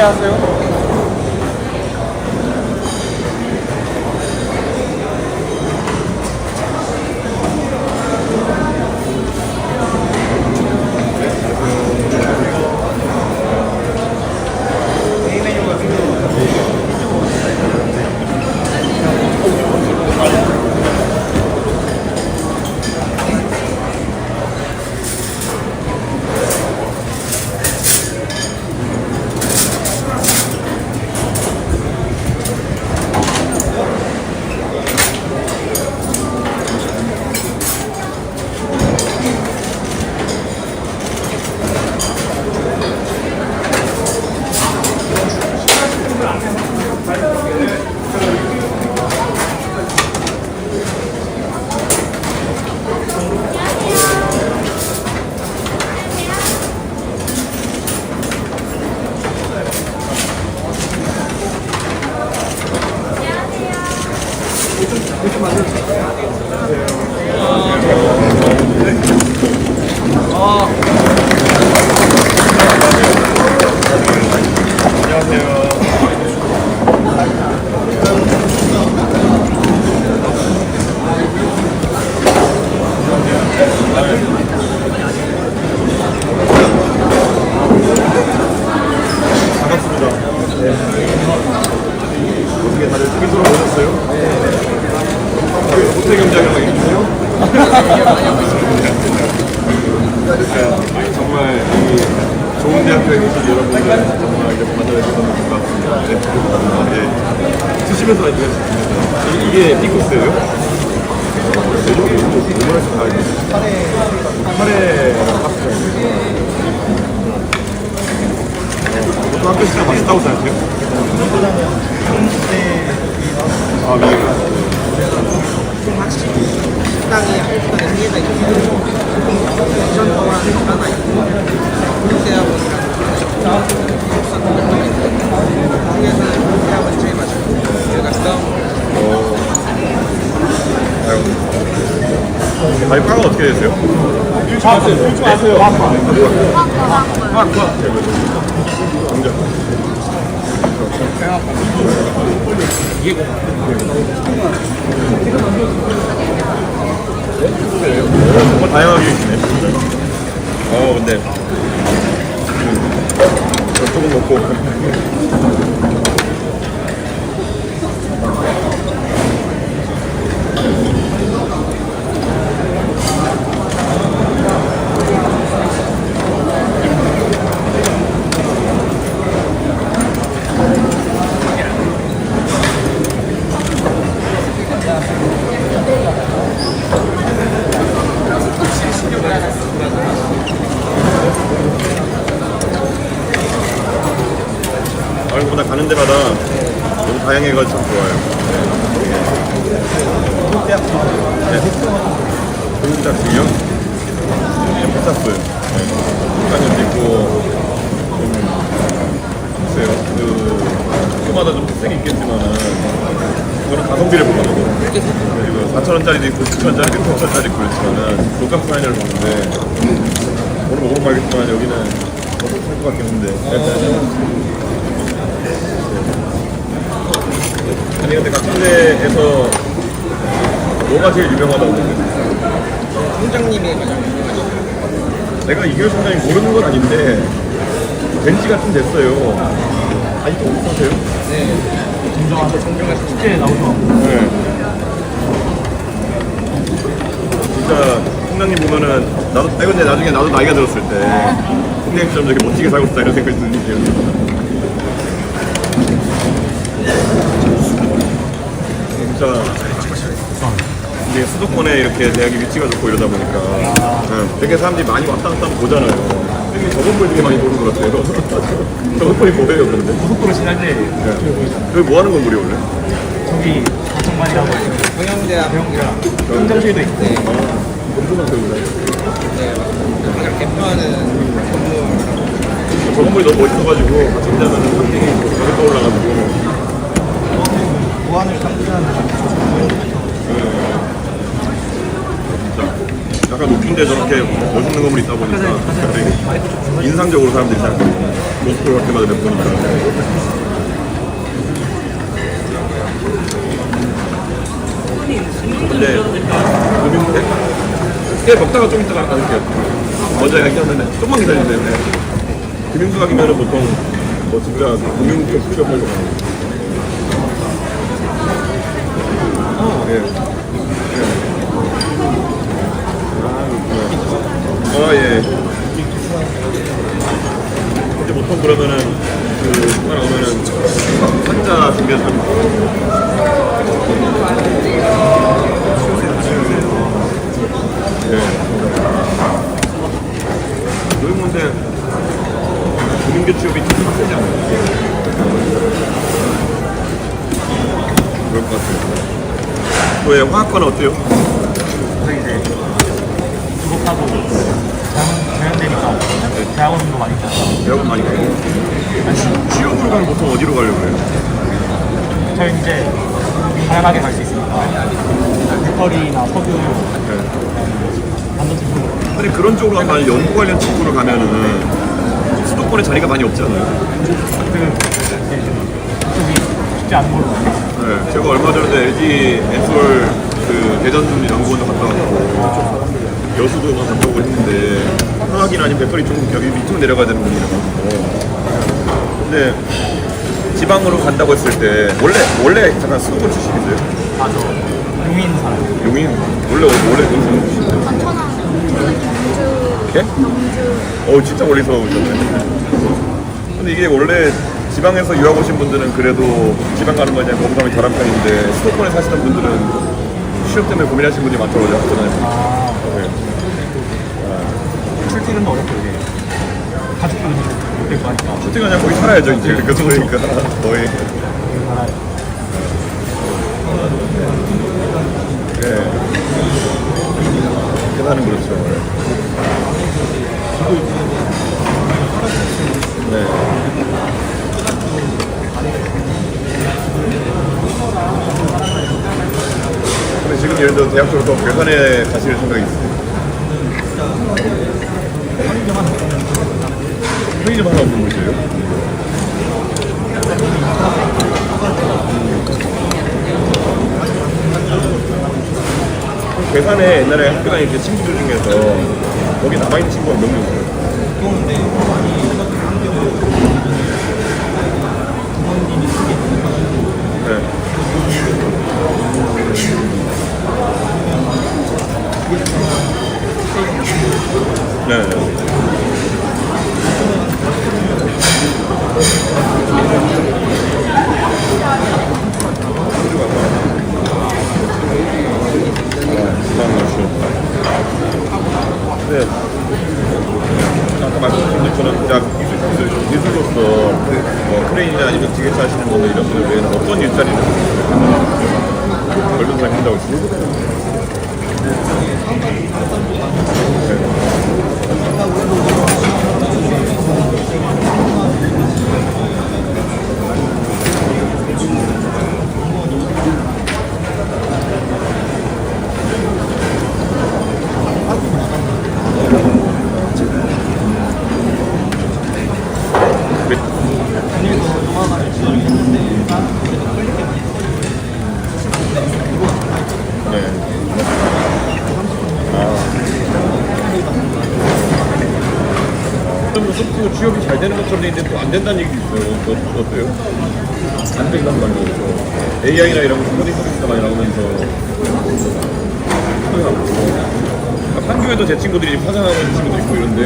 안녕하세요. 어떻게 다들 스케줄을 보셨어요? 호텔 경쟁이라고 얘기해주세요. 정말 이 좋은 대학교에 계신 여러분들 정말 이렇게 만나주셔서 너무 고맙습니다. 네. 드시면서 많이 드셨습니다. 이게 피코스예요? 오므라이스 다 알고 카레 파스타예요. 보통 학교 식당 맛있다고 생각해요? 아, 미국. 확실히 식당이 한국에 한계가 있고 이전 동안 하나 있고 대학원이랑 한국에서는 대학원 제일 맛있고 여기가 그다음 아니, 빵은 어떻게 되세요? 일주 마세요. 이게 정말 다양하게 있네. 근데 조금 먹고. 보다 가는 데마다 너무 다양해가지고 참 좋아요. 네. 공작지요? 네, 포차스. 식당도 있고, 글쎄요. 그마다 좀 특색이 있겠지만은, 저는 가성비를 보거든요. 그리고 4,000원짜리도 있고, 9,000원짜리도 있고, 5,000원짜리도 있고 그렇지만은, 돈가스 라인을 보는데, 오늘 먹어보면 알겠지만, 여기는 너무 살 것 같긴 한데. 아니 근데 같은 데에서 뭐가 제일 유명하다고 생각해요? 총장님이 가장 유명하죠. 내가 이규현 총장이 모르는 건 아닌데 된 지가 좀 됐어요. 아직도 못하세요? 네. 정정하신 축제에 나오죠. 네. 진짜 총장님 보면은 나도 근데 나중에 나도 나이가 들었을 때 총장님처럼 저렇게 멋지게 살고 싶다 이런 생각이 드는데요. 진짜 이게 수도권에 이렇게 대학이 위치가 좋고 이러다 보니까 되게 사람들이 많이 왔다 갔다 하면 보잖아요. 되게 저번보이 되게 많이 보는 것 같아요. 저번보이 뭐예요 그런데? 고속도로 지날 때 여기 뭐 하는 건물이 원래? 저기 가정만이라고 경영대학이랑 현장실도 있고 엄청난 배우네. 네, 우리가 개표하는 건물 저 건물이 너무 멋있어가지고 같이 있자면 상징이 저기 떠올라가지고 보안을 상징하는 진짜 약간 웃긴데 저렇게 멋있는 건물이 있다 보니까 되게 인상적으로 사람들이 생각해요. 모스크바 그렇게 만들 보니까. 근데 금융대? 꽤 먹다가 좀 이따가 가볼게요. 먼저 얘기하는데 좀만 기다리세요. 금융수학이면 보통 뭐 진짜 금융 쪽 취업할 거 같아요. 예. 예. 이제 보통 그러면은 그 나오면은 환자 준비해서 예. 여기 뭔데 금융계 취업이 좀 빡세지 않아요? 그럴 것 같아요. 왜 화학과는 어때요? 그래서 이제 졸업하고 대학되니까 대학원도 많이 가고 대학원 많이 가고 취업으로 가면 보통 어디로 가려고 해요? 저희 이제 다양하게 갈 수 있으니까 뮤커리나 석유 반도체 쪽으로 근데 그런 쪽으로 가면 연구 관련 친구로 가면은 수도권에 자리가 많이 없지 않아요? 그쪽이 쉽지 않은 걸로 알고 있어요. 네, 제가 얼마 전에 LG 엔솔 그 대전 연구원도 갔다 왔고 여수도 갔다 오고 했는데 화학이나 아니면 배터리 쪽 여기 밑으로 내려가야 되는 분이라고. 근데 지방으로 간다고 했을 때 원래 잠깐 수도권 출신이세요? 맞아. 용인 사람. 용인 원래 용인 출신이세요? 천안, 경주, 예? 경주. 진짜 멀리서 오셨네. 근데 이게 원래 지방에서 유학 오신 분들은 그래도 지방 가는 거에 대한 거부감이 덜한 편인데 수도권에 사시는 분들은 취업 때문에 고민하시는 분이 많다고 하잖아요. 네. 출퇴근도 어렵고 이제 가족들도 못될거 하니까 어떻게 그냥 거기 살아야죠 이제 그 정도니까 거의. 네. 계산은 그렇죠. 네. 근데 지금 예를 들어 대학 졸업하고 괴산에 가실 생각이 있어요? 편의점 하나 없는 곳이에요? 괴산에 옛날에 학교 다닐 때 친구들 중에서 거기 남아있는 친구가 몇 명 있어요? 네. 네. 네. 아까 말씀드린 것처럼 진짜 기술로서 뭐 크레인이나 아니면 기계차 하시는 분들 이런 분들 외에는 어떤 일자리를 젊은 사람이 한다고 했어요? 소프트웨어 취업이 잘 되는 것처럼 돼 있는데 또 안 된다는 얘기도 있어요. 어때요? 안 된다는 말이죠. 그렇죠. AI나 이런 거 코딩 서비스가 많이 나오면서 판교에도 제 친구들이 파산하고 있는 친구도 있고 이런데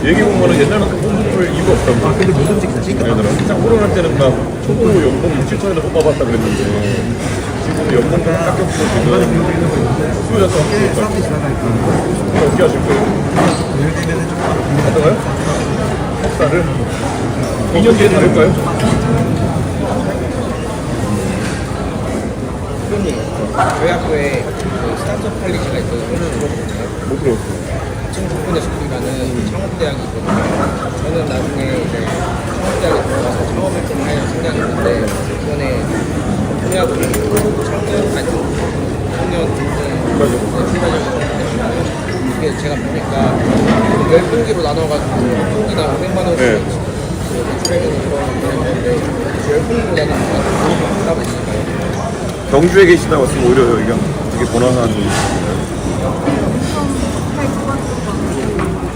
얘기 보면은 옛날만큼 뽑을 이유가 없다고. 근데 무슨 직사니까? 진짜 코로나 때는 막 초보 연봉 7천에서 뽑아봤다 그랬는데 지금 연봉도 깎였고 지금 수요자도 깎였고 어떻게 하실 거예요? 어떤가요? 석사를 2년 뒤에 다를까요? 형님, 저희 학교에 그 스타트업 컬리지가 있거든요. 못 들어봤어요. 2009년에 속기가는 창업대학이 있거든요. 저는 나중에 이제 창업대학에 들어가서 창업 활동을 할 생각이 있는데 이번에 대학교 창업 아니 5년 중에 출발적으로 이게 제가 보니까 10분기로 나눠가지고 한 분기당 500만 원씩 네. 매출액으로 들어오는데 10분기로 나눠서 따로 있을까요? 경주에 계시다고 했으면 오히려 여기가 되게 번화한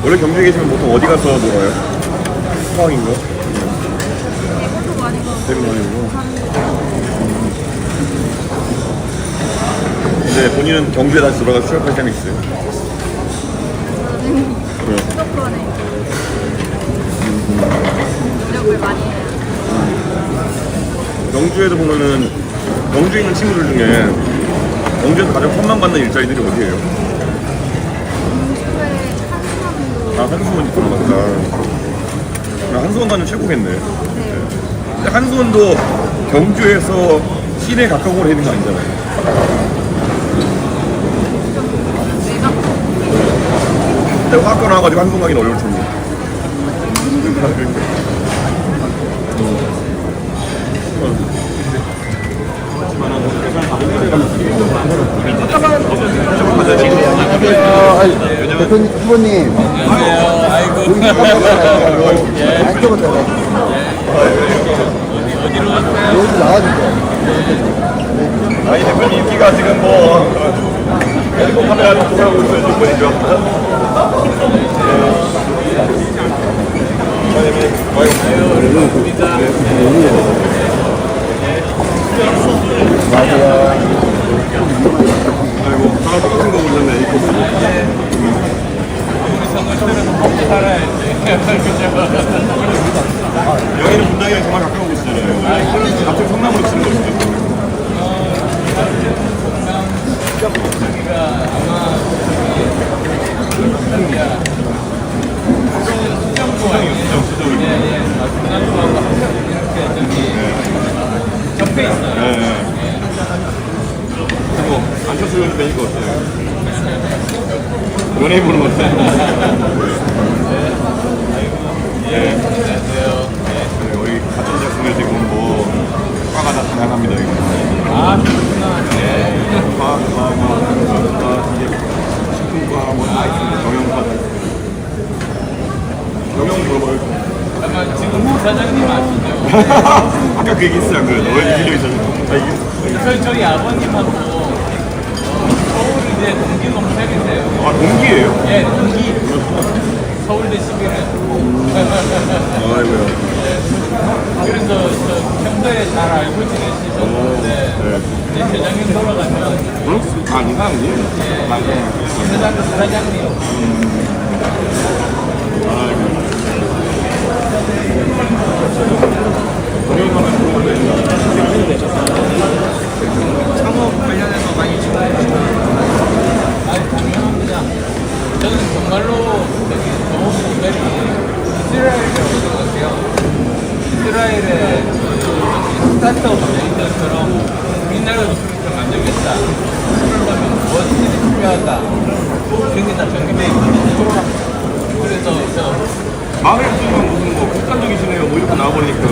원래 경주에 계시면 보통 어디 가서 놀아요? 포항인가? 대구도 많이 가고 대구 많이 오고 부산도 근데 본인은 경주에 다시 돌아가서 취업할 생각이 있어요? 그래요? 무조건에 노력을 많이 해요. 경주에도 보면은 경주에 있는 친구들 중에 경주에서 가장 선망받는 일자리들이 어디예요? 공주에 한수원도 아 한수원 있구나 맞다. 한수원 가면 최고겠네. 네. 근데 한수원도 경주에서 시내에 가까운 곳에 있는 거 아니잖아요. 내가 근데 화학과 나와가지고 한수원 가기는 어려울 텐데. 대표님, 후보님. 안쪽으로 들어가. 여기 나와주세요. 아니 대표님 인기가 지금 뭐 핸드폰 카메라를 돌아오고 있어요 지금 보니까. 아이고 다 똑같은 거 보셨네 이거. 여기는 분당이랑 정말 가까운 곳이잖아요. 같은 성남으로 치는 곳이죠. 옆에 있어요. 그리고 안철수 의원 빼니까 어때요? 연예인 보는 거 어때요? 네. 우리 같은 작품에 지금 뭐 과가 다 다양합니다. 이거. 아, 그렇구나. 과학과, 이게 식품과, 뭐 다 있습니다. 경영과. 경영 물어봐요. 약간 지금 부사장님 아시죠? 아까 그 얘기 했어요. 그래도 왜 이기려 있었는데. 저희 아버님하고 서울 이제 동기 동생이세요. 아, 동기예요? 예, 동기. 서울대 11회. 아이고요. 그래서 저 평소에 잘 알고 지내시죠. 네. 이제 회장님 돌아가면 응? 아, 이상하지? 사장님. 아이고. 창업 관련해서 많이 지원해주시나요? 아니, 당연합니다. 저는 정말로 되게 너무 기다리 이스라엘이라고 생각해요. 이스라엘의 그 스타트업 레이더처럼 우리나라도 그렇게 만들겠다. 그러려면 무엇이 필요하다. 그런 게 다 정리되어 있거든요. 그래서 마음에 드시면 무슨 뭐 극단적이시네요. 뭐 이렇게 나와버리니까.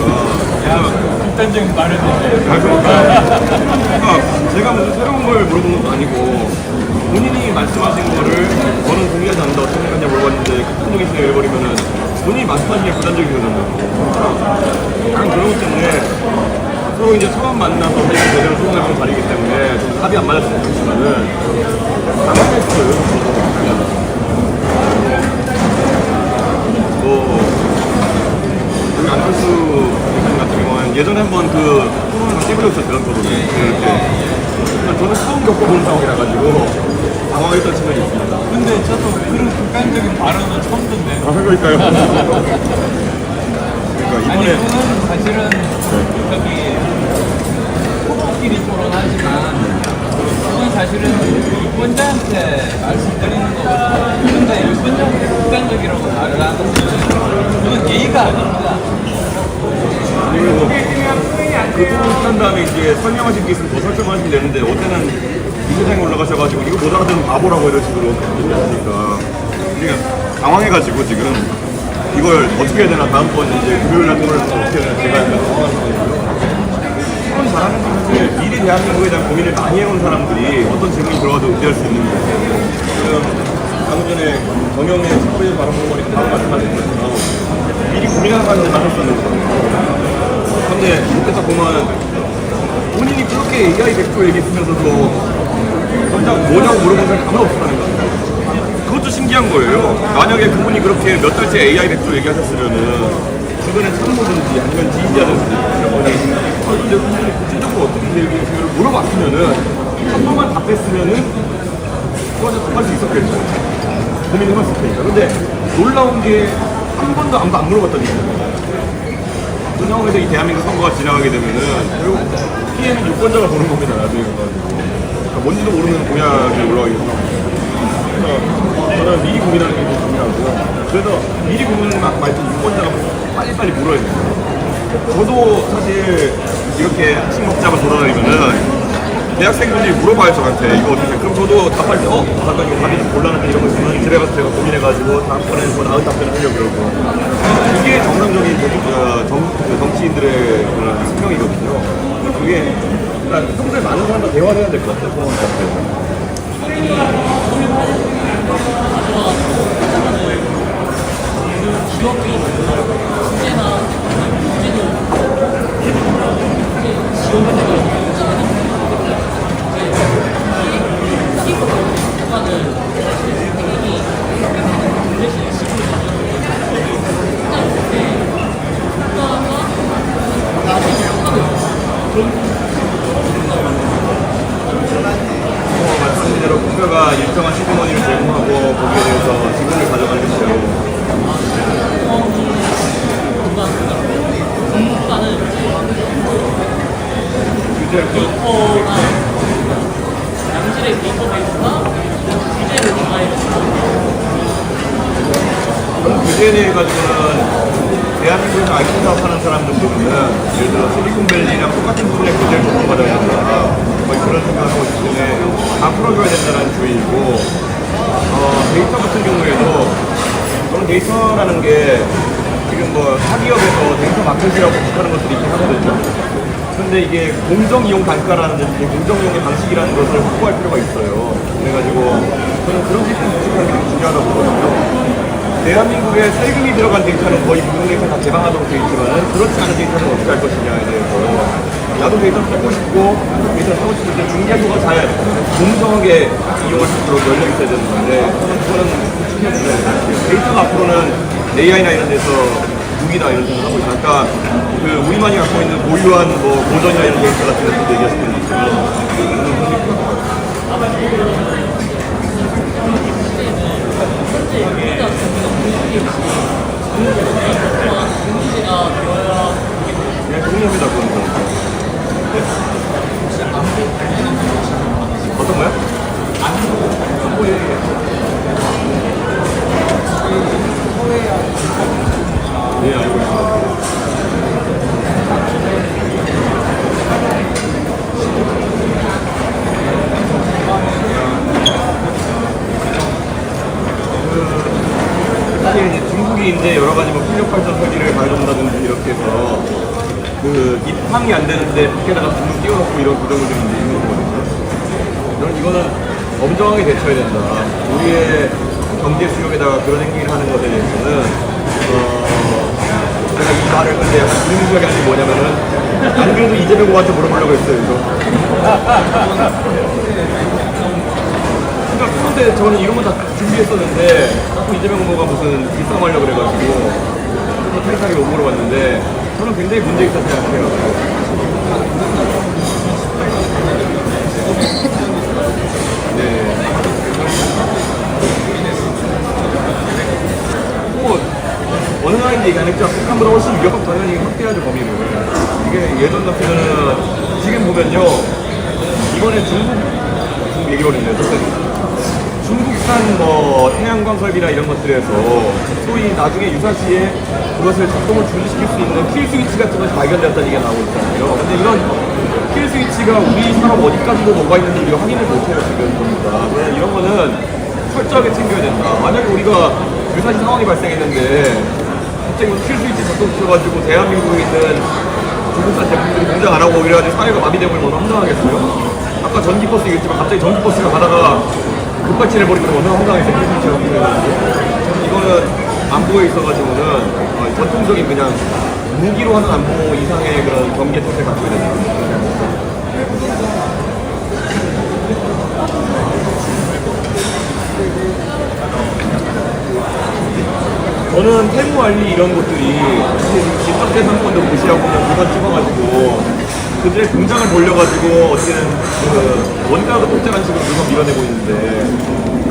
극단적인 말을 듣네. 아, 그러니까 제가 무슨 새로운 걸 물어본 것도 아니고 본인이 말씀하신 거를 저는 동의하지 않는다 어떻게 생각하냐 물어봤는데 극단적이시네요 해버리면은 본인이 말씀하신 게 극단적인 거잖아요. 약간 그런 것 때문에 서로 이제 처음 만나서 사실 제대로 소통할 건 다르기 때문에 좀 합이 안 맞을 수도 있지만은 당황했어요. 우리 안철수 대표님 같은 경우는 예전에 한번 그 토론을 같이 해보셨었죠, 토론을. 이렇게. 저는 처음 겪어본 상황이라 가지고 당황했던 측면이 있습니다. 근데 저도 그런 극단적인 발언은 처음 듣네. 아, 그러니까요. 그러니까 아니, 이번에 그건 사실은 저기 후보끼리 토론하지만 그건 사실은 유권자한테 말씀드리는 거거든요. 근데 유권자한테 극단적이라고 말을 하는 거는 그건 예의가 아닙니다. 그리고 그 토론 끝난 다음에 이제 설명하실 게 있으면 더 설명하시면 되는데 어제는 이 세상에 올라가셔가지고 이거 못 알아듣는 바보라고 이런 식으로 하시니까 그러니까 당황해가지고 지금 이걸 어떻게 해야 되나 다음번 이제 금요일날 토론을 어떻게 해야 되나 제가 약간 당황하거든요. 토론 잘하는 분들 미리 대한민국에 대한 고민을 많이 해온 사람들이 어떤 질문이 들어와도 의지할 수 있는 거예요. 지금 방금 전에 정영의 스토리에 바라보는 거니까 바로 말씀하신 것처럼 미리 고민하는 사람들 많았었는 거예요. 근데 그때 보면 본인이 그렇게 AI 100% 얘기했으면서도 정작 뭐냐고 물어본 사람이 아무도 없었다는 거예요. 그것도 신기한 거예요. 만약에 그분이 그렇게 몇 달째 AI 100% 얘기하셨으면은 주변에 참모든지 아니면 지지자든지 이런 거니 근데 그분이 구체적으로 어떻게 얘기했는지를 물어봤으면은 한 번만 답했으면은 그거는 답할 수 있었겠죠. 고민해봤을 테니까. 근데 놀라운 게 한 번도 아무도 안 물어봤다는 거예요. 그 상황에서 이 대한민국 선거가 지나가게 되면은 결국 피해는 유권자가 보는 겁니다. 나중에 가가지고 그러니까 뭔지도 모르는 공약이 올라가게 됩니다. 그래서 저는 미리 고민하는 게 좀 중요하고 그래서 미리 고민을 말고 유권자가 빨리빨리 물어야 돼요. 저도 사실 이렇게 학식 먹자고 돌아다니면은 대학생분들이 물어봐요 저한테 이거 어떻게 그럼 저도 답할 때 잠깐 이거 답이 좀 곤란한데 이런 거 있으면 집에 가서 제가 고민해가지고 다음번에 뭐 나은 답변을 하려고 그러고 이게 정상적인 정치인들의 그런 숙명이거든요. 그게 일단 평소에 많은 사람과 대화를 해야 될 것 같아요. 그런 것 같아요. 말씀드린 대로 국가가 일정한 시드머니를 제공하고 거기에 대해서 지분을 가져가는 대로 양질의 데이터베이스가 규제를 강화해서 규제에 대해 가지고는 대한민국에서 IT 사업하는 사람들 보면은 예를 들어 실리콘밸리랑 똑같은 수준의 규제를 적용받아야 된다. 거의 그런 생각을 하고 있기 때문에 다 풀어줘야 된다는 주의이고 데이터 같은 경우에도 저는 데이터라는 게 지금 뭐 사기업에서 데이터 마켓이라고 하는 것들이 있긴 하거든요. 근데 이게 공정 이용 단가라는 공정 이용의 방식이라는 것을 확보할 필요가 있어요. 그래가지고 저는 그런 시스템 구축하는 게 되게 중요하다고 보거든요. 대한민국에 세금이 들어간 데이터는 거의 모든 데이터 다 개방하도록 되어 있지만 그렇지 않은 데이터는 어떻게 할 것이냐에 대해서 나도 데이터 사고 싶고 데이터 사고 싶을 때 중개소가 잘 공정하게 이용할 수 있도록 열려 있어야 되는 건데 그거는 구축해주셔야 돼요. 데이터가 앞으로는 AI나 이런 데서 무기다 이런 생각을 하고 있어요. 아까 그 우리만이 갖고 있는 고유한 뭐 고전이나 이런 데이터 같은 것도 얘기하셨던 것처럼 그냥 동의합니다. 그런 거. 어떤 거요? 네, 알고 있습니다. 사실 이제 중국이 이제 여러 가지 뭐 풍력 발전 설비를 가져온다든지 이렇게 해서 그 입항이 안 되는데 밖에다가 불을 띄워놓고 이런 구조물들이 이제 있는 거거든요. 저는 이거는 엄정하게 대처해야 된다. 우리의 경제 수역에다가 그런 행위를 하는 것에 대해서는 제가 이 말을 근데 약간 불미스하게 하는 게 뭐냐면은 안 그래도 이재명 후보한테 물어보려고 했어요. 이거. 그러니까 그런데 저는 이런 거 다 준비했었는데 자꾸 이재명 후보가 무슨 입성하려고 그래가지고 탈탈하게 못 물어봤는데 저는 굉장히 문제 있다고 생각해요. 네. 뭐 어느 나라인지 얘기 안 했죠. 북한보다 훨씬 위협은 당연히 확대하죠 범위를. 이게 예전 같으면은 지금 보면요 이번에 중국 얘기거든요. 중국산 뭐 태양광 설비나 이런 것들에서 소위 나중에 유사시에 그것을 작동을 중지시킬 수 있는 킬 스위치 같은 것이 발견되었다는 얘기가 나오고 있잖아요. 근데 이런 킬 스위치가 우리 산업 어디까지도 녹아 있는지 우리가 확인을 못해요 지금 겁니다. 이런 거는 철저하게 챙겨야 된다. 만약에 우리가 유사시 상황이 발생했는데 갑자기 킬 스위치 작동시켜가지고 대한민국에 있는 중국산 제품들이 공장 안 하고 이래가지고 사회가 마비되고 이러면 황당하겠어요? 아까 전기버스 얘기했지만 갑자기 전기버스가 가다가 급발진을 벌이고 황당해서 이거는 안보에 있어가지고는 전통적인 그냥 무기로 하는 안보 이상의 그런 경계 태세를 갖고 있는 저는 태무 알리 이런 것들이 집값 대상권도 무시하고 그냥 물건 찍어가지고 그들의 공장을 돌려가지고 어쨌든 그 원가도 폭장한 식으로 물건 밀어내고 있는데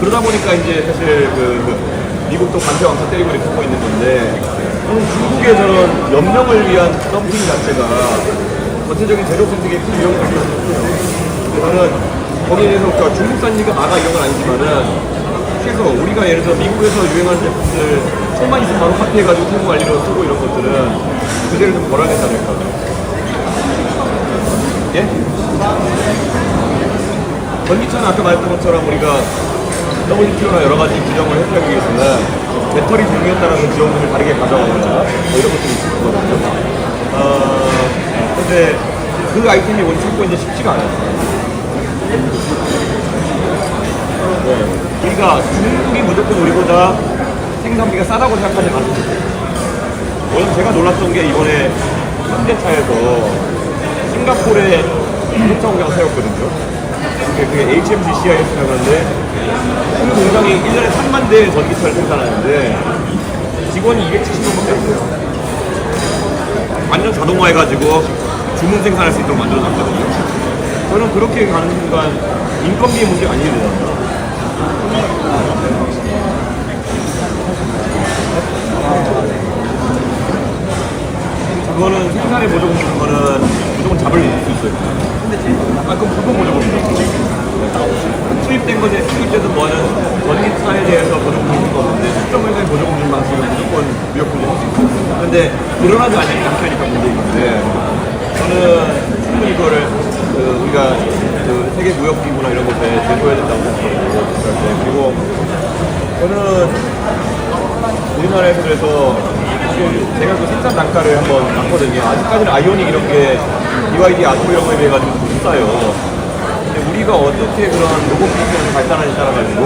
그러다 보니까 이제 사실 미국도 관세 왕창 때리고 이렇게 하고 있는 건데 저는 중국의 저런 연명을 위한 덤핑 자체가 전체적인 재료 선택에 큰 위험을 가지고 있거든요. 저는 거기에 대해서 중국산이니까 나가 이런 건 아니지만은 최소 우리가 예를 들어 미국에서 유행하는 제품들 손만 있으면 바로 카피해가지고 태국 알리로 쓰고 이런 것들은 그대로 좀 걸어야 되지 않을까. 예? 전기차는 아까 말했던 것처럼 우리가 WTO나 여러 가지 규정을 해소하기 위해서는 배터리 종류에 따라서 지원금을 다르게 가져가거나 뭐 이런 것들이 있을 거거든요. 근데 그 아이템이 오늘 찾고 이제 쉽지가 않아요. 네. 그러니까 중국이 무조건 우리보다 생산비가 싸다고 생각하지 않습니다. 오늘 제가 놀랐던 게 이번에 현대차에서 싱가포르에 자동차 공장을 세웠거든요. 그게 HMGCI였으면 그런데 그 공장이 1년에 3만 대의 전기차를 생산하는데 직원이 270명밖에 없어요. 완전 자동화해가지고 주문 생산할 수 있도록 만들어놨거든요. 저는 그렇게 가는 순간 인건비의 문제가 아니거든요. 그거는 생산의 보조금 주는 거는 무조건 잡을 수 있어요. 그럼 보통 보조금이죠. 투입된 것에 투입돼서 뭐하는 전기차에 대해서 보조금 주는 거는데 특정 회사에 보조금 주는 방식은 무조건 무역 분쟁 할수 있어요. 근데 드러나지 않으니까 문제인 건데 저는 충분히 그거를 우리가 세계 무역기구나 이런 곳에 제소해야 된다고 생각하고 그리고 저는 우리나라에서 그래서 제가 그 생산 단가를 한번 봤거든요. 아직까지는 아이오닉 이런 게 BYD 아토 이런 거에 비해 가지고 좀 비싸요. 근데 우리가 어떻게 그런 로봇 기술을 발달하는지 따라가지고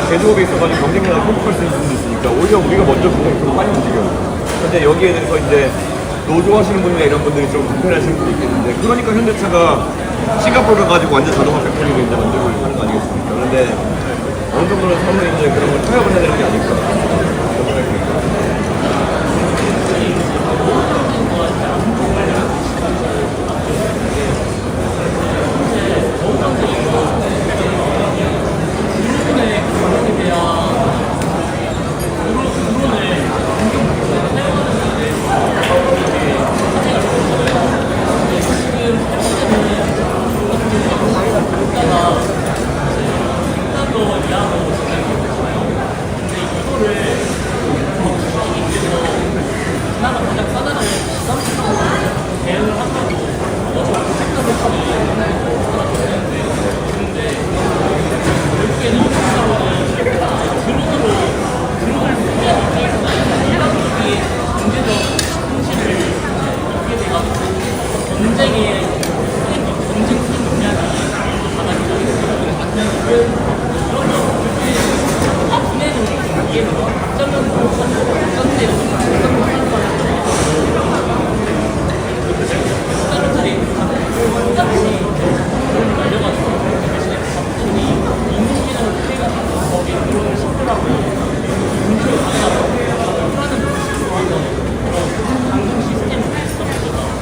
제조업에 있어가지고 경쟁력을 회복할 수 있는 부분도 있으니까 오히려 우리가 먼저 그걸 빨리 움직여요. 근데 여기에 대해서 이제 노조하시는 분이나 이런 분들이 좀 불편하시는 분이 있겠는데 그러니까 현대차가 싱가포르 가가지고 완전 자동화 팩토리를 이제 만들고 하는 거 아니겠습니까? 그런데 어느 정도는 서로 이제 그런 걸 타협을 해야 되는 게 아닐까.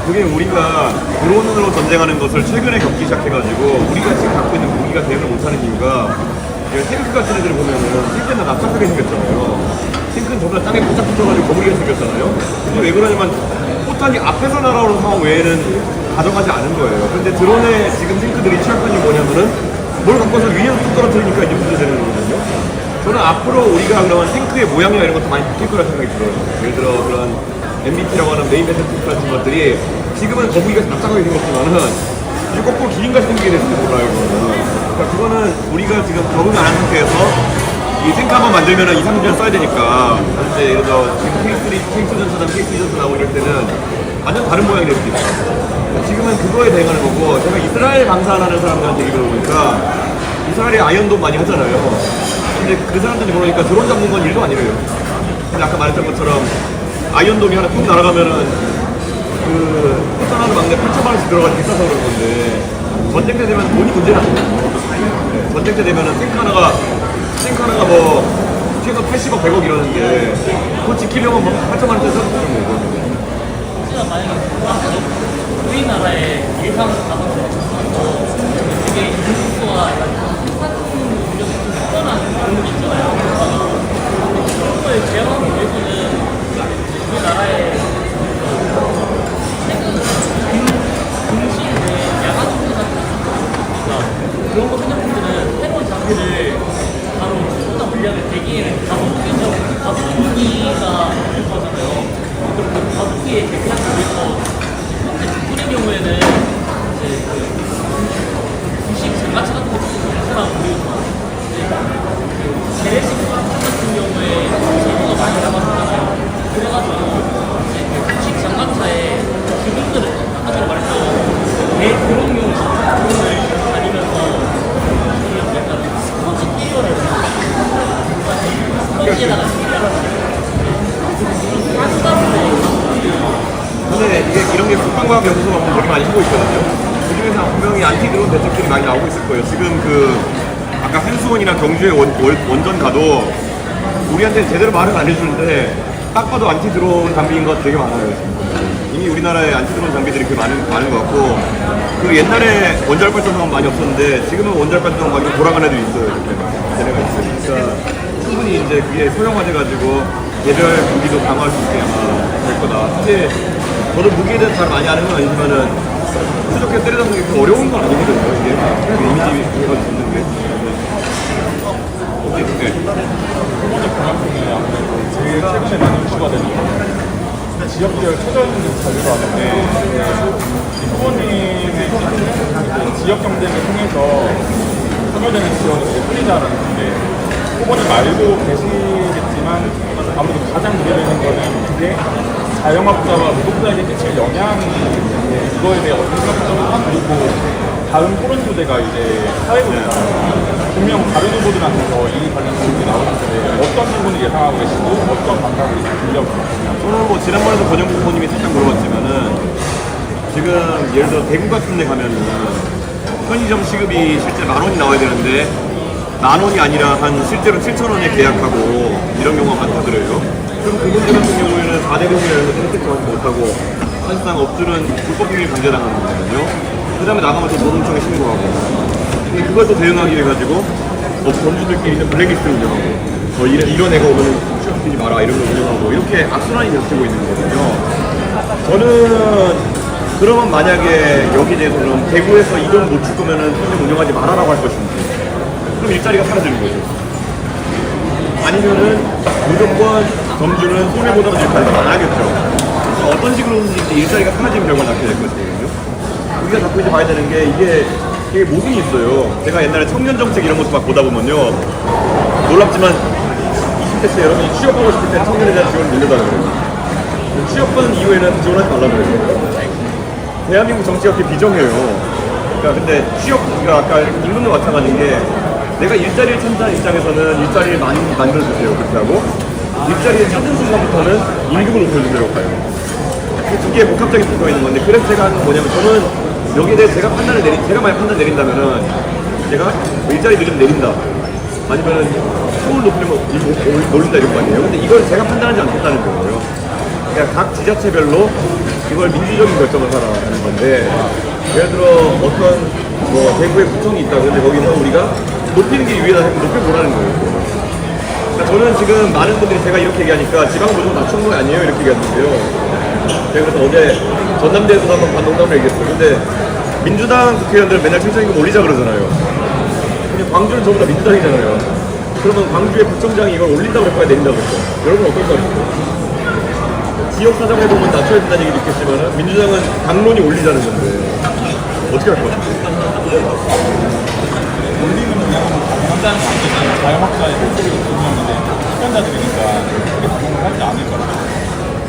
그게 우리가 드론으로 전쟁하는 것을 최근에 겪기 시작해가지고 우리가 지금 갖고 있는 무기가 대응을 못하는 이유가 탱크 같은 애들 보면은 실제는 납작하게 생겼잖아요. 탱크는 전부 다 땅에 포착 붙여가지고 거물게 생겼잖아요. 근데 왜 그러냐면 포탄이 앞에서 날아오는 상황 외에는 가져가지 않은 거예요. 근데 드론의 지금 탱크들이 취약한 게 뭐냐면은 뭘 갖고서 위에서 툭 떨어뜨리니까 이제 문제 되는 거거든요. 저는 앞으로 우리가 그러면 탱크의 모양이나 이런 것도 많이 바뀔 거라 생각이 들어요. 예를 들어 그런 MBT라고 하는 메인 배틀 탱크 같은 것들이 지금은 거북이가 납작하게 생겼지만은 이제 거꾸로 기린같이 생기게 될지도 몰라요. 그러니까 그거는 우리가 지금 적응 안 한 상태에서 이 탱크 한번 만들면은 2, 3년 써야 되니까 이제 예를 들어 지금 K3 전투나 K3 전투 나오고 이럴 때는 완전 다른 모양이 될 수도 있어요. 지금은 그거에 대응하는 거고 제가 이스라엘 방사하는 사람들한테 얘기 들어보니까 이스라엘에 아이언돔 많이 하잖아요. 근데 그 사람들이 모르니까 드론 잡는 건 일도 아니래요. 근데 아까 말했던 것처럼 아이언돔이 하나 뚝 날아가면은 그 포탄 하나 막내 8천만 원씩 들어가서 비싸서 그런 건데 전쟁 때 되면 돈이 문제는 아니에요. 네, 전쟁 때 되면은 탱크 하나가 뭐 최소 80억 100억 이러는데 그거 지키려면 뭐 8천만 원짜리 사는 거고. 혹시나 만약에 우리나라의 일상 가정에서 되게 인구수와 생산 능력이 좀 뛰어난 그런 게 있잖아요. 그런 걸 제어하기 위해서는 우리나라의 금시 야간 운동 같은 거 그런 거 생각하면은 새로운 장비를 바로 쏟아 물량을 대기에는 가속기가 있을 거잖아요. 그럼 그 가속기에 대비하기 위해서 현재 중군의 경우에는 이제 그 부식 장가차 같은 것도 괜찮아 보이고 재래식 장가차 같은 경우에 재고가 많이 남았잖아요. 그래가지고 이제 그 부식 장가차에 기분들을 아까 전에 말했던 대드론용 드론을 다니면서 약간 스포츠 뛰어를 스포츠에다가 근데 이게 이런 게 국방과학 연구소가 보면 되게 많이 하고 있거든요. 그 중에서 분명히 안티드론 대책들이 많이 나오고 있을 거예요. 지금 그 아까 한수원이나 경주에 원전 가도 우리한테 제대로 말을 안 해주는데 딱 봐도 안티드론 장비인 것 되게 많아요. 이미 우리나라에 안티드론 장비들이 그 많은 것 같고 그 옛날에 원자력 발전소가 많이 없었는데 지금은 원자력 발전소가 막 이렇게 돌아가는 애들이 있어요. 걔네가 있으니까 충분히 이제 그게 소형화돼가지고 개별 무기도 강화할 수 있게 아마 될 거다. 사실 저도 무기에 대해서 잘 많이 아는 건 아니지만은 수족해 때려잡는 게 어려운 건 아니거든요. 이게 이미지가 있는 게. 네. 후보자 경향성에 아무래도 제일 최근에 많이 이슈가 되는 건 지역별 초전 자료가 하는데 이 후보님의 지지는 지역 경쟁을 통해서 선호되는 지역이 이제 풀리자라는 건데 후보님 말고 계시겠지만 아무래도 가장 문제되는 거는 그게 자영업자와 노동자에게 끼칠 영향이 있는데 이거에 대해 어떤 생각하시는지 그리고 다음 토론 주제가 이제 사회부잖아요. 분명 다른 후보들한테서 이 관련 질문이 나오는데 어떤 부분을 예상하고 계시고 어떤 방법을 준비하고 계시나요? 저는 뭐 지난번에도 권영국 후보님이 살짝 물어봤지만은 지금 예를 들어 대구 같은 데 가면은 편의점 시급이 실제 10,000원이 나와야 되는데 10,000원이 아니라 한 실제로 7,000원에 계약하고 이런 경우가 많다더래요. 그럼 그분들 같은 경우에는 4대 공이나 이런 거 선택하지 못하고 사실상 업주는 불법 행위를 강제당하는 거거든요. 그 다음에 나가면 또 노동청에 신고하고 근데 그걸 또 대응하기 위해가지고 점주들끼리는 블랙리스트를 운영하고 이런 애가 오면 취업시키지 마라 이런 걸 운영하고 이렇게 악순환이 겹치고 있는 거거든요. 저는 그러면 만약에 여기 대해서는 대구에서 이돈 못 줄 거면은 평생 운영하지 말아라고 할 것인지 그럼 일자리가 사라지는 거죠. 아니면은 무조건 점주는 손해보다는 일자리가 안 하겠죠. 어떤 식으로든지 일자리가 사라지는 결과가 낳게 될 것이거든요. 우리가 자꾸 이제 봐야 되는 게 이게 모순이 있어요. 제가 옛날에 청년 정책 이런 것도 막 보다 보면요. 놀랍지만 20대 때 여러분이 취업하고 싶을 때 청년에 대한 지원을 늘려달라고 그래요. 취업하는 이후에는 지원하지 말라고 그래요. 대한민국 정치가 그렇게 비정해요. 그러니까 근데 취업가 아까 임금도 마찬가지인 게 내가 일자리를 찾는 입장에서는 일자리를 많이 만들어주세요. 그렇게 하고 일자리를 찾는 순간부터는 임금을 높여주려고 가요. 두 개의 복합적인 구조가 있는 건데 그래서 제가 하는 건 뭐냐면 저는 여기에 대해 제가 만약 판단 내린다면은 제가 일자리 늘리면 내린다 아니면은 수을 높이면 올린다 이런 거 아니에요. 근데 이걸 제가 판단하지 않겠다는 거예요. 그러니까 각 지자체별로 이걸 민주적인 결정을 하라는 건데 예를 들어 어떤 뭐 대구에 구청이 있다 근데 거기서 우리가 높이는 게 유리하다 하면 높여보라는 거예요. 그러니까 저는 지금 많은 분들이 제가 이렇게 얘기하니까 지방보조금 낮추는 거 아니에요 이렇게 얘기하는데요. 제가 그래서 어제 전남대에서도 한번 반농담을 얘기했어요. 근데 민주당 국회의원들은 맨날 최저임금 올리자 그러잖아요. 근데 광주는 전부 다 민주당이잖아요. 그러면 광주의 구청장이 이걸 올린다고 그럴까요? 내린다고 그럴까요? 여러분 어떨 것 같아요? 지역사정해보면 낮춰야 된다는 얘기도 있겠지만 민주당은 당론이 올리자는 건데 어떻게 할 것 같아요? 올리는 그냥 당장 자영업자의 목소리가 중요한데 시간자들이니까 크게 적용을 하지 않을 것 같아요.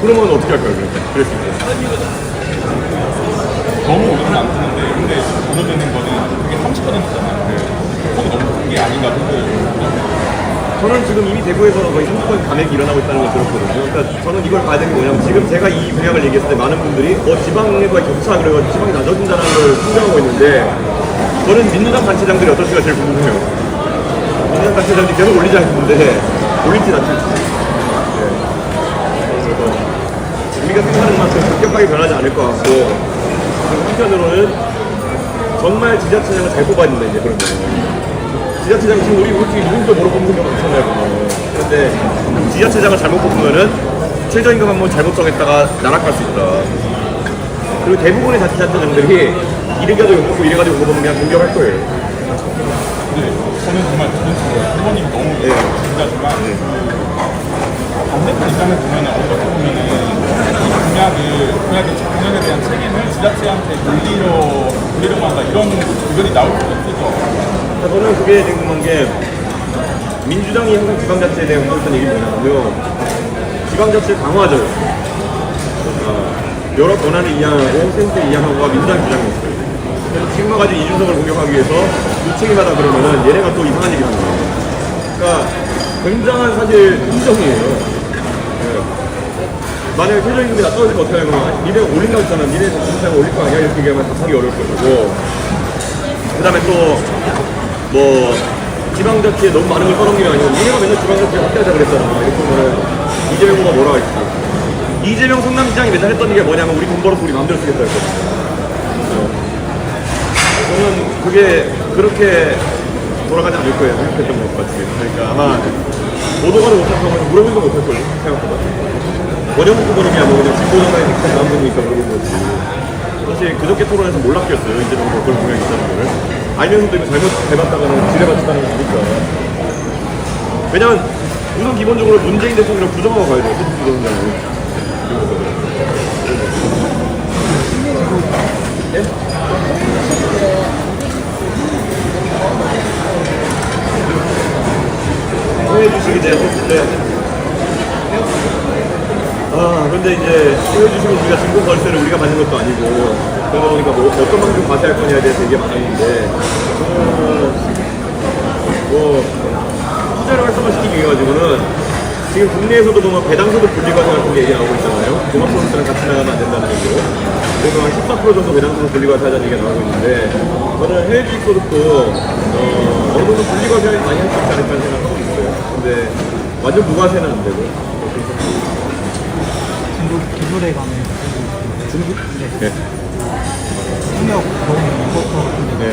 그러면 어떻게 할까요? 그랬을 때 너무 오르면 안 뜨는데 근데 오르는 거는 그게 30%잖아요. 폭이 너무 게 아닌가 싶어요. 저는 지금 이미 대구에서는 거의 3주간 감액이 일어나고 있다는 걸 들었거든요. 그러니까 저는 이걸 봐야 되는 게 뭐냐면 지금 제가 이 분양을 얘기했을 때 많은 분들이 지방과의 격차 그래가지고 지방이 낮아진다는 걸 풍정하고 있는데 저는 민주당 단체장들이 어떨지가 제일 궁금해요. 민주당 단체장들이 계속 올리지 않는데 올릴지 낮출지. 네. 그래서 우리가 생각하는 만큼 급격하게 변하지 않을 것 같고 그리고 한편으로는 정말 지자체장을 잘 뽑아야 된다 이제 그런 거예요. 지자체장 지금 우리 팀이 누군지도 모르고 뽑는 경우가 많잖아요. 그런데 지자체장을 잘못 뽑으면은 최저임금 한번 잘못 정했다가 나락갈 수 있다. 그리고 대부분의 자치단체장들이 이래가지고 욕먹고 이래가지고 욕먹으면 그냥 공격할 거예요. 근데 저는 정말 부분적으로 부모님 너무 진짜지만 반대편 입장에서 보면 어떻게 보면은 공약에 대한 책임을 지자체한테 돌리려고 한다 이런 의견이 나올 수도 있죠. 저는 그게 궁금한 게 민주당이 항상 지방자치에 대해 했던 얘기를 뭐냐면요. 지방자치 강화죠. 여러 권한을 이양하고 센터 이양하고가 민주당 주장이었어요. 그래서 지금과 같이 이준석을 공격하기 위해서 무책임하다 그러면은 얘네가 또 이상한 얘기를 하는 거예요. 그러니까 굉장한 사실 인정이에요. 만약에 최저임금이 낮아지면 어떻게 하냐면 니네가 올린다고 했잖아. 니네 자체가 올릴 거 아니야? 이렇게 얘기하면 답하기 어려울 것이고 그 다음에 또 뭐 지방자치에 너무 많은 걸 떠넘기는 아니고 니네가 맨날 지방자치 확대하자 그랬잖아. 이렇게 보면 이재명 후보가 뭐라고 했지. 이재명 성남시장이 맨날 했던 얘기가 뭐냐면 우리 돈 벌어서 우리 마음대로 쓰겠다 했거든요. 저는 그게 그렇게 돌아가지 않을 거예요. 생각했던 것 같아요. 그러니까 아마 보도가를 못할 거면 물어보지도 못할걸요. 생각보다. 원영국 후보님이야 뭐 그냥 진보정당에 직접 나온 분이니까 물어본 거지. 사실 그저께 토론에서 몰랐겠어요. 이재명 후보가 그런 공약이 있다는 거를. 알면서도 이거 잘못 해봤다가는 지뢰받쳤다는 거 보니까. 왜냐면 우선 기본적으로 문재인 대통령을 부정하고 가야 돼요. 부정하고. 네? 해주시기 때문에 근데 이제 해주시면 우리가 증거 걸세를 우리가 받는 것도 아니고 그러다 보니까 뭐 어떤 만큼 과세할 거냐에 대해서 얘기가 많았는데 뭐 투자를 활성화시키기 위해 가지고는 지금 국내에서도 보면 배당소득 분리과세 같은 게 얘기 나오고 있잖아요. 종합소득세랑 같이 나가면 안 된다는 얘기로. 그래서 한 14% 정도 배당소득 분리과세 하자는 얘기가 나오고 있는데 저는 해외 주식소득도 어느 정도 분리과세 많이 할 수 있지 않을까 생각하고 있어요. 근데 완전 무과세는 안 되고. 중국 기술에 가면 중국? 네. 통역 보험 리포터 같은 데 네.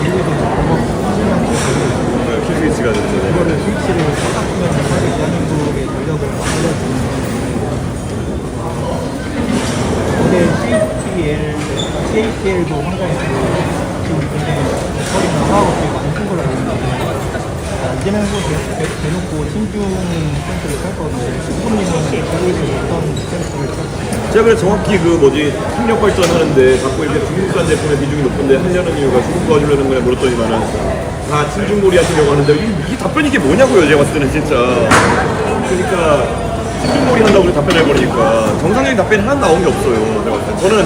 미국에서 공업 스위치가 됐죠. 이거를 스위치를 깎으면 사실 대한민국의 전력을 알려주는 어제 CATL도 한가했고 지금 굉장히 거리나 화학업체가 많이 쓴 걸로 알고 있는데 이재명 후보 대놓고 신중 스탠스를 펼 건데 후보님은 대구에서 어떤 스탠스를 펼 제가 그래 정확히 그 협력 발전하는데 자꾸 이렇게 중국산 제품의 비중이 높은데 하려는 이유가 중국 도와주려는 거냐 물었더니만은 다 친중몰이 하시려고 하는데 이 답변이 이게 뭐냐고요. 제가 봤을 때는 진짜. 그러니까 친중몰이 한다고 우리 답변을 해버리니까 정상적인 답변이 하나 나온 게 없어요. 제가 봤을 때. 저는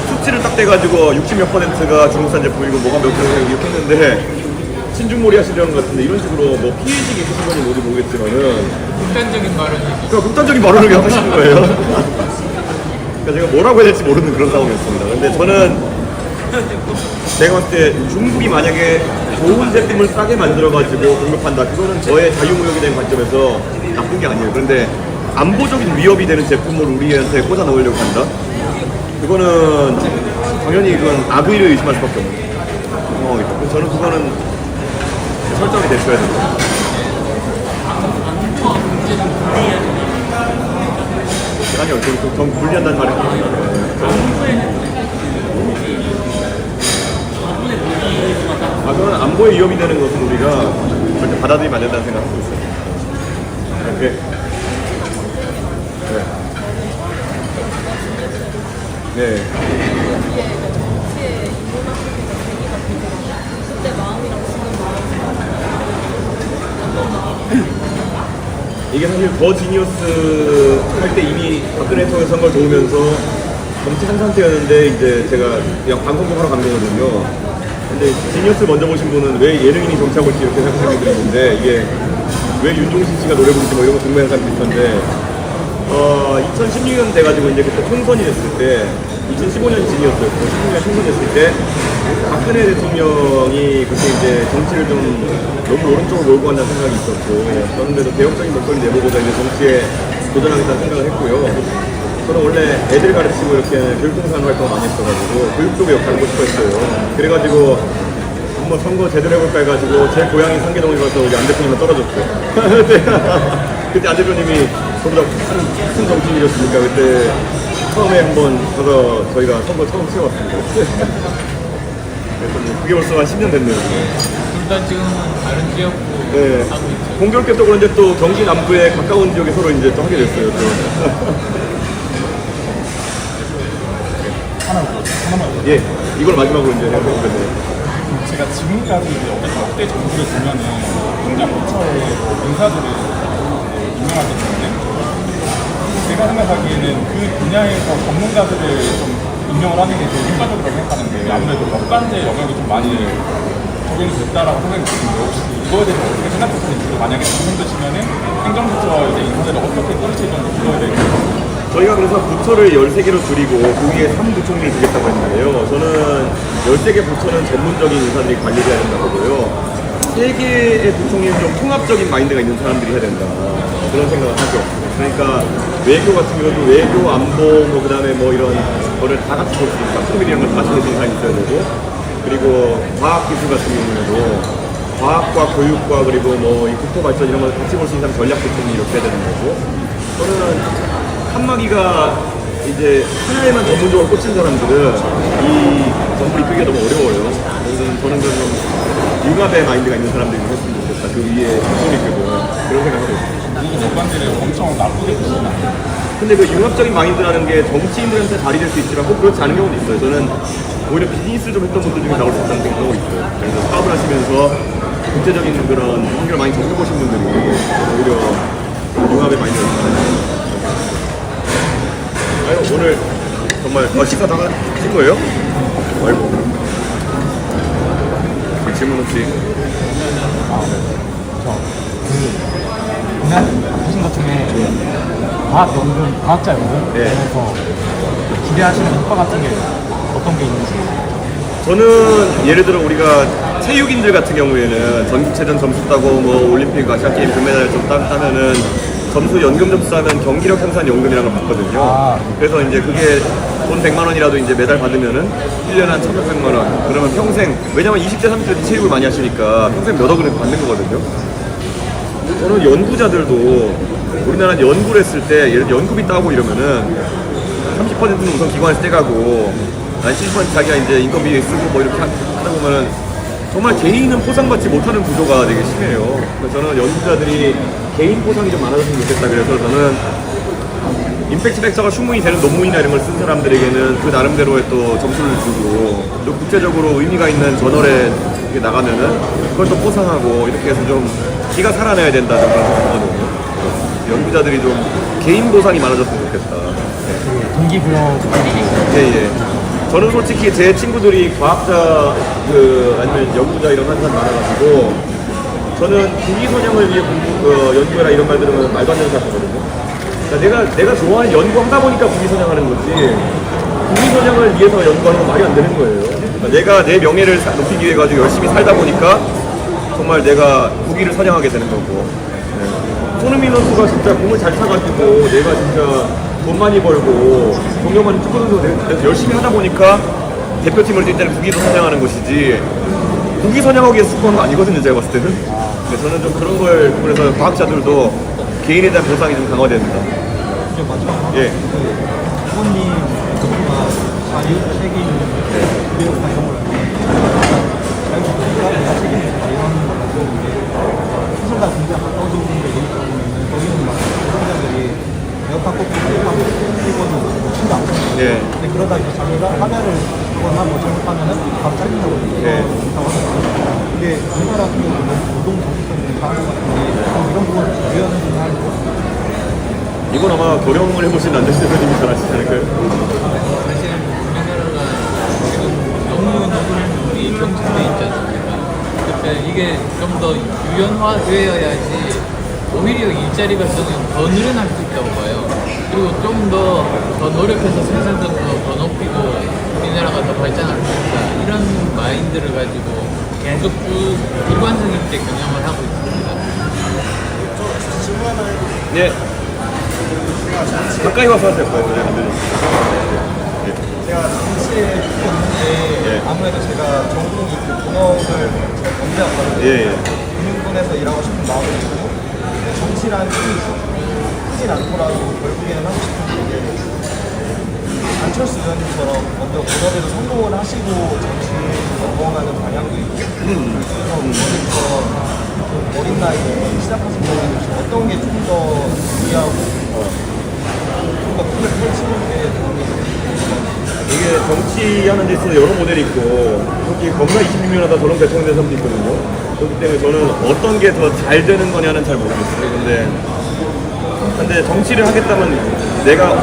수치를 딱 떼가지고 60몇 %가 중국산 제품이고 뭐가 몇 %가 이렇게 했는데 친중몰이 하시려는 것 같은데 이런 식으로 뭐 피해지기 있으신 건지 모두 모르겠지만은 극단적인 발언이 그러니까 극단적인 발언을 그냥 하시는 거예요. 그러니까 제가 뭐라고 해야 될지 모르는 그런 상황이었습니다. 근데 저는 내가 봤을 때 중국이 만약에 좋은 제품을 싸게 만들어가지고 공급한다. 그거는 저의 자유무역에 대한 관점에서 나쁜 게 아니에요. 그런데 안보적인 위협이 되는 제품을 우리한테 꽂아 넣으려고 한다? 그거는 당연히 그건 악의를 의심할 수밖에 없는 상황이죠. 저는 그거는 설정이 됐어야 됩니다. 아니요, 좀 분리한다는 말이 그건 안보에 위협이 되는 것은 우리가 절대 받아들이면 안 된다는 생각하고 있어요. 네. 네. 네. 이게 사실 더 지니어스 할 때 이미 박근혜 대통령 선거를 도우면서 정치 한 상태였는데 이제 제가 그냥 방송국 하러 간 거거든요. 근데 지니어스 먼저 보신 분은 왜 예능인이 정치하고 있지 이렇게 생각하는 분들이 있는데 이게 왜 윤종신 씨가 노래 부르지 뭐 이런 거 궁금해하는 사람도 있던데 2016년 돼가지고 이제 그때 총선이 됐을 때 2015년 진이었어요. 16년 총선 됐을 때 박근혜 대통령이 그때 이제 정치를 좀 너무 오른쪽으로 몰고 간다는 생각이 있었고 저는 그래도 개혁적인 목소리 내보고자 이제 정치에 도전하겠다는 생각을 했고요. 저는 원래 애들 가르치고 이렇게 교육봉사 활동을 많이 했어가지고 교육 쪽에 역할을 하고 싶어 했어요. 그래가지고 한번 선거 제대로 해볼까 해가지고 제 고향이 상계동에 가서 우리 안 대표님만 떨어졌어요. 그때 안 대표님이 저보다 큰 정치인이었으니까 그때 처음에 한번 가서 저희가 선거 처음 치러봤습니다. 그래서 그게 벌써 한 10년 됐네요. 일단 지금은 다른 지역도 네. 하고 있죠. 공교롭게 또 그런데 또 경기 남부에 가까운 지역에 서로 이제 또 하게 됐어요. 또. 하나만 예, 이걸 마지막으로 이제 해보겠네요. 제가 지금까지 이제 역대 정부를 보면은 행정부처의 인사들을 임명하기 때문에 제가 생각하기에는 그 분야에서 전문가들을 좀 임명을 하는 게 제일 효과적이라고 생각하는데 아무래도 법관제 영역이 좀 많이 적용이 됐다라고 생각이 드는데 혹시 이거에 대해서 어떻게 생각하시는지 만약에 당선되시면은 행정부처 이제 인사들을 어떻게 떨치는지 그거에 대해서 저희가 그래서 부처를 13개로 줄이고 그 위에 3부총리 두겠다고 했는데요. 저는 13개 부처는 전문적인 인사들이 관리해야 된다고 보고요. 3개의 부총리는 좀 통합적인 마인드가 있는 사람들이 해야 된다. 그런 생각을 하죠. 그러니까 외교 같은 경우도 외교, 안보, 뭐 그다음에 뭐 이런 거를 다 같이 볼 수 있다. 프로밀 이런 걸 다 같이 볼 수 있는 사람이 있어야 되고 그리고 과학기술 같은 경우에도 과학과 교육과 그리고 뭐 이 국토발전 이런 걸 같이 볼 수 있는 사람 전략 부총리 이렇게 해야 되는 거고 저는 칸막이가 이제 하나에만 전문적으로 꽂힌 사람들은 이 정부 이끌기가 너무 어려워요. 저는 좀 융합의 마인드가 있는 사람들이 했으면 좋겠다. 그 위에 부총리급은 그런 생각을 하고 있습니다. 미국 법관들을 엄청 나쁘게 보시나 근데 그 융합적인 마인드라는 게 정치인들한테 발휘될 수 있지만 꼭 그렇지 않은 경우도 있어요. 저는 오히려 비즈니스를 좀 했던 분들 중에 나올 수 있다는 생각을 하고 있어요. 그래서 사업을 하시면서 국제적인 그런 환경을 많이 접해보신 분들이 오히려 융합의 마인드가 있어요. 아유, 오늘 정말 식사 다 하신 거예요? 아이고. 질문 없이. 그냥 하신 것 중에 과학자 연구에서 네. 기대하시는 효과 같은 게 어떤 게 있는지. 저는 예를 들어 우리가 체육인들 같은 경우에는 전국체전 점수 따고 뭐 올림픽 아시안게임 금메달 좀 따면은 점수 연금 점수 따면 경기력 향상 연금이라는 걸 받거든요. 그래서 이제 그게 돈 100만 원이라도 이제 메달 받으면은 1년에 한 1,600만 원. 그러면 평생, 왜냐면 20대, 30대 때 체육을 많이 하시니까 평생 몇 억을 받는 거거든요. 저는 연구자들도 우리나라 연구를 했을 때 예를 들어 연구비 따고 이러면은 30%는 우선 기관에서 떼가고 한 70% 자기가 이제 인건비 쓰고 뭐 이렇게 하다 보면은 정말 개인은 포상받지 못하는 구조가 되게 심해요. 그래서 저는 연구자들이 개인 포상이 좀 많아졌으면 좋겠다. 그래서 저는 임팩트 팩터가 충분히 되는 논문이나 이런 걸 쓴 사람들에게는 그 나름대로의 또 점수를 주고 또 국제적으로 의미가 있는 저널에 이렇게 나가면은 그걸 또 포상하고 이렇게 해서 좀 기가 살아나야 된다. 그런 생각하거든요. 연구자들이 좀 개인 보상이 많아졌으면 좋겠다. 동기부여. 예. 저는 솔직히 제 친구들이 과학자, 아니면 연구자 이런 한 사람 많아가지고, 저는 국위선양을 위해 연구해라 이런 말 들으면 말도 안 되는 생각하거든요. 그러니까 내가 좋아하는 연구하다 보니까 국위선양하는 거지, 국위선양을 위해서 연구하는 건 말이 안 되는 거예요. 그러니까 내가 내 명예를 높이기 위해 가지고 열심히 살다 보니까, 정말 내가 국위를 선양하게 되는 거고. 네. 손흥민 선수가 진짜 공을 잘 차가지고, 내가 진짜 돈 많이 벌고 동료 많이 축구 선수 열심히 하다 보니까 대표팀을 뛸 때는 국위도 선양하는 것이지 국위 선양하기 위해서 축구하는 거 아니거든요. 제가 봤을 때는. 근데 저는 좀 그런 걸 그래서 과학자들도 개인에 대한 보상이 좀 강화돼야 된다. 이제 마지막으로 예. 부모님 정부가 자유 책임 의료과 이런 걸 자유 책임 이런 수술과 군대 가까워진 분들 얘기 들어보면 거기는 막 수술자들이 에어컨 꽂고 에어컨 꽂고 침도 안 꽂고 예. 근데 그러다 이제 자기가 하나를 하거나 뭐 잘못하면은 밥 잘린다고 예. 하거든요. 이게 우리나라 같은 경우는 노동 정신성이 강한 것 같은데 이런 부분을 유연해서 하는 거 이건 아마 고령을 해보신 안재수 대표님이 잘 아시지 않을까요? 사실은 우리나라가 지금 너무 우리 정해져 있지 않습니까? 그러니까 이게 좀 더 유연화되어야지 오히려 일자리가 저는 더 늘어날 수 있다고 봐요. 그리고 좀 더 노력해서 생산성도 더 높이고 우리나라가 더 발전할 수 있다. 이런 마인드를 가지고 계속 쭉 일관성 있게 경영을 하고 있습니다. 예. 가까이 와서 하세요. 네. 제가 정치에 있는데 아무래도 제가 전공이 문헌을 잘 검증하거든요. 예. 금융권에서 일하고 싶은 마음이 있고 정치라는 힘이 크진 않더라도 결국에는 하고 싶은 게 안철수 의원님처럼 먼저 본업에도 성공을 하시고 정치에 넘어가는 방향도 있고 그래서 의원님처럼 어린 나이에 시작하신 거는 어떤 게 좀 더 유리하고 좀 더 크게 펼치는 게 도움이 되는 이게 정치하는 데 있어서 여러 모델이 있고 솔직히 겁나 26년 하다 저런 대통령 된 사람도 있거든요. 그렇기 때문에 저는 어떤 게 더 잘 되는 거냐는 잘 모르겠어요. 근데 정치를 하겠다면 내가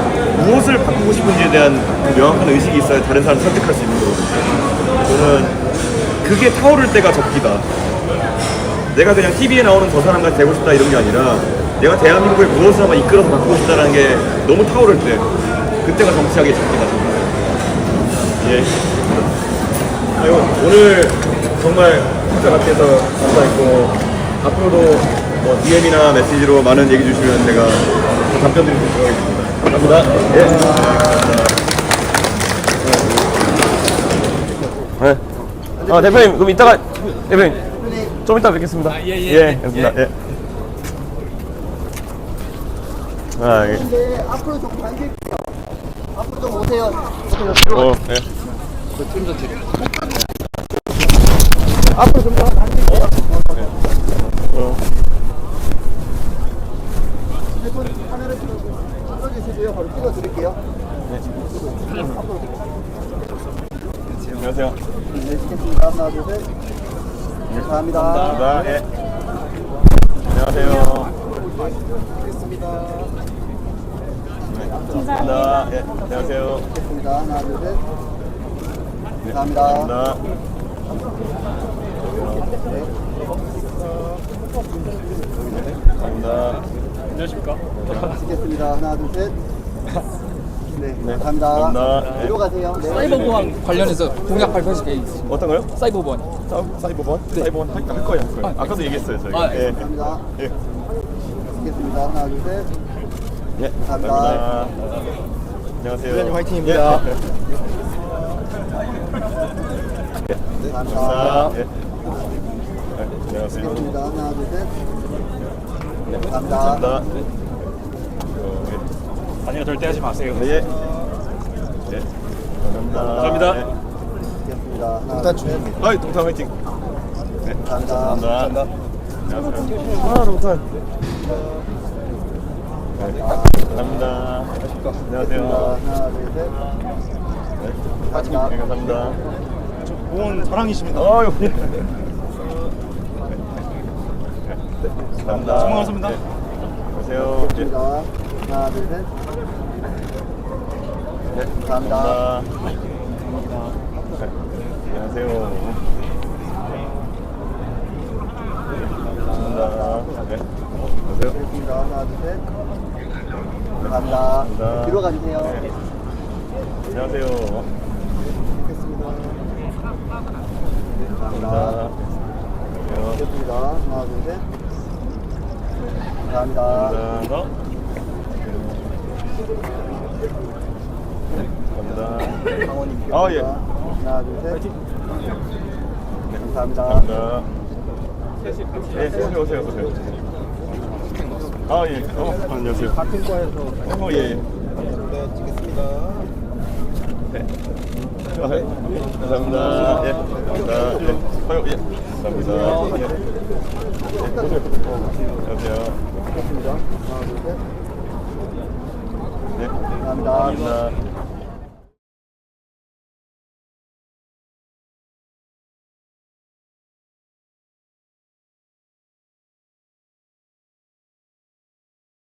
무엇을 바꾸고 싶은지에 대한 명확한 의식이 있어야 다른 사람을 설득할 수 있는 거거든요. 저는 그게 타오를 때가 적기다. 내가 그냥 TV에 나오는 저 사람같이 되고 싶다 이런 게 아니라 내가 대한민국을 무엇을 한번 이끌어서 바꾸고 싶다는 게 너무 타오를 때 그때가 정치하기 적기다. 예. 아유, 오늘 정말 진짜 같아서 감사했고 앞으로도 뭐 DM이나 메시지로 많은 얘기 주시면 제가 답변 드리도록 하겠습니다. 감사합니다. 예. 네. 아 대표님 그럼 이따가 대표님 좀 이따 뵙겠습니다. 예. 감사합니다. 예. 아, 예. 근데 앞으로 좀 당길게요. 앞으로 좀 오세요. 예. 앞으로 좀 더 당길게요. 핸드폰 카메라 찍어주시고요. 바로 찍어드릴게요. 안녕하세요. 네, 찍겠습니다. 하나, 둘, 셋. 감사합니다. 감사합니다. 예. 안녕하세요. 감사합니다. 예. 안녕하세요. 찍겠습니다. 하나, 둘, 셋. 감사합니다. 감사합니다. 감사합니다. 안녕하십니까? 찍겠습니다. 하나, 둘, 셋. 네, 감사합니다. 감사합니다. 뒤로 가세요. 네. 사이버 보안 관련해서 공약 발표하실 게 있습니다. 어떤 거요? 사이버 보안. 사이버번? 사이버번 할 거예요. 아까도 얘기했어요, 저희. 아, 예. 감사합니다. 예. 찍겠습니다. 하나, 둘, 셋. 예. 감사합니다. 안녕하세요. 위원님 화이팅입니다. 예. 감사합니다. 예. 안녕하세요. 찍겠습니다. 하나, 둘, 셋. 감사합니다. 감사합니다. 아니요, 절대 하지 마세요. 예. 예. 감사합니다. 찍겠습니다. 하나, 둘, 셋. 아이, 동탄 화이팅. 네. 감사합니다. 감사합니다. 안녕하세요. 아, 동탄. 감사합니다. 안녕하세요. 하나, 둘, 셋. 네. 감사합니다. 감사합니다. 보원 자랑이십니다. 아유. 감사합니다. 성공하셨습니다. 네. 안녕하세요. 찍겠습니다. 하나, 둘, 셋. 네. 감사합니다. 안녕하세요. 감사합니다. 네. 안녕하세요. 찍겠습니다. 하나, 둘, 셋. 감사합니다. 감사합니다. 뒤로 가주세요. 네. 안녕하세요. 찍겠습니다. 감사합니다. 안녕하세요. 찍겠습니다. 하나, 둘, 셋. 감사합니다. 감사합니다. 감사합니다. 강원님. 아, 예. 하나, 둘, 셋. 감사합니다. 감사합니다. 예, 오세요. 아, 예. 안녕하세요. 같은 과에서 예. 네, 찍겠습니다. 네. 감사합니다. 예. 감사합니다. 예. 예. 감사합니다. 예. 안녕하세요. 찍겠습니다. 하나, 둘, 셋. 네. 감사합니다. 감사합니다.